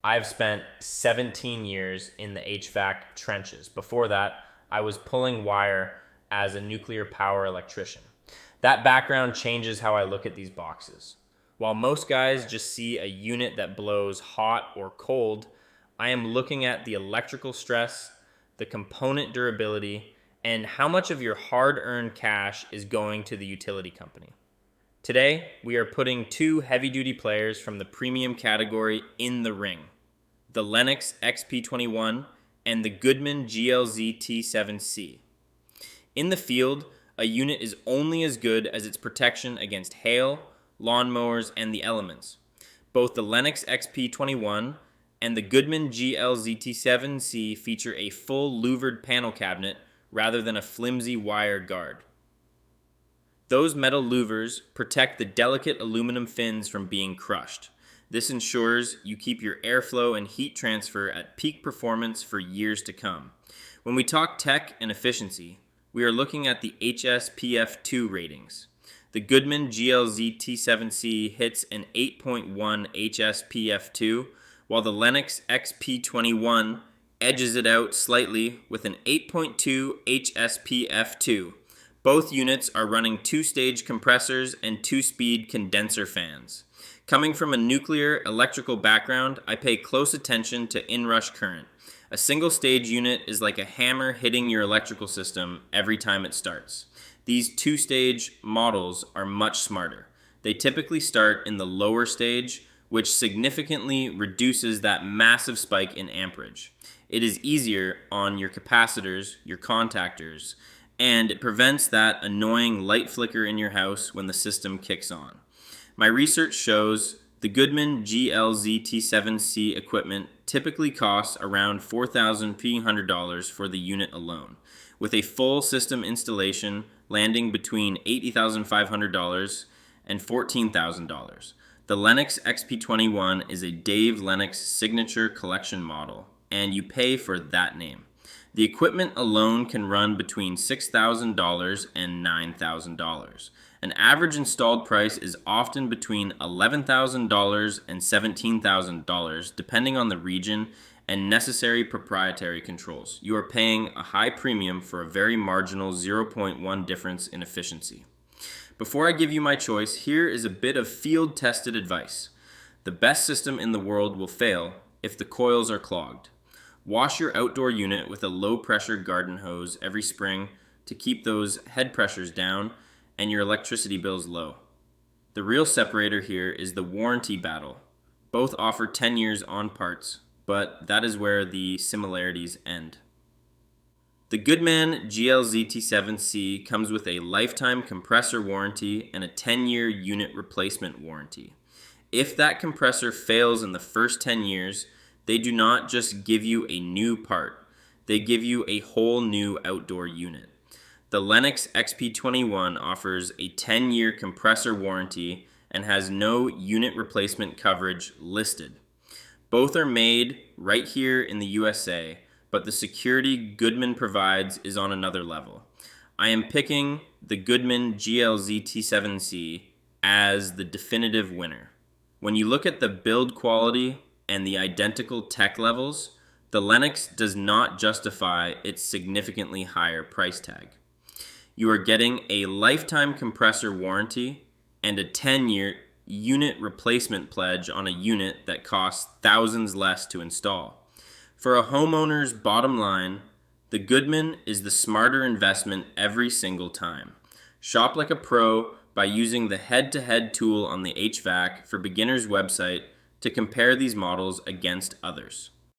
I've spent 17 years in the HVAC trenches. Before that, I was pulling wire as a nuclear power electrician. That background changes how I look at these boxes. While most guys just see a unit that blows hot or cold, I am looking at the electrical stress, the component durability, and how much of your hard-earned cash is going to the utility company. Today, we are putting two heavy-duty players from the premium category in the ring: the Lennox XP21 and the Goodman GLZT7C. In the field, a unit is only as good as its protection against hail, lawnmowers, and the elements. Both the Lennox XP21 and the Goodman GLZT7C feature a full louvered panel cabinet rather than a flimsy wire guard. Those metal louvers protect the delicate aluminum fins from being crushed. This ensures you keep your airflow and heat transfer at peak performance for years to come. When we talk tech and efficiency, we are looking at the HSPF2 ratings. The Goodman GLZT7C hits an 8.1 HSPF2, while the Lennox XP21 edges it out slightly with an 8.2 HSPF2. Both units are running two-stage compressors and two-speed condenser fans. Coming from a nuclear electrical background, I pay close attention to inrush current. A single-stage unit is like a hammer hitting your electrical system every time it starts. These two-stage models are much smarter. They typically start in the lower stage, which significantly reduces that massive spike in amperage. It is easier on your capacitors, your contactors, and it prevents that annoying light flicker in your house when the system kicks on. My research shows the Goodman GLZT7C equipment typically costs around $4,300 for the unit alone, with a full system installation landing between $80,500 and $14,000. The Lennox XP21 is a Dave Lennox signature collection model, and you pay for that name. The equipment alone can run between $6,000 and $9,000. An average installed price is often between $11,000 and $17,000, depending on the region and necessary proprietary controls. You are paying a high premium for a very marginal 0.1 difference in efficiency. Before I give you my choice, here is a bit of field-tested advice. The best system in the world will fail if the coils are clogged. Wash your outdoor unit with a low-pressure garden hose every spring to keep those head pressures down and your electricity bills low. The real separator here is the warranty battle. Both offer 10 years on parts, but that is where the similarities end. The Goodman GLZT7C comes with a lifetime compressor warranty and a 10-year unit replacement warranty. If that compressor fails in the first 10 years, they do not just give you a new part, they give you a whole new outdoor unit. The Lennox XP21 offers a 10-year compressor warranty and has no unit replacement coverage listed. Both are made right here in the USA, but the security Goodman provides is on another level. I am picking the Goodman GLZT7C as the definitive winner. When you look at the build quality and the identical tech levels, the Lennox does not justify its significantly higher price tag. You are getting a lifetime compressor warranty and a 10-year unit replacement pledge on a unit that costs thousands less to install. For a homeowner's bottom line, the Goodman is the smarter investment every single time. Shop like a pro by using the head-to-head tool on the HVAC for Beginners website to compare these models against others.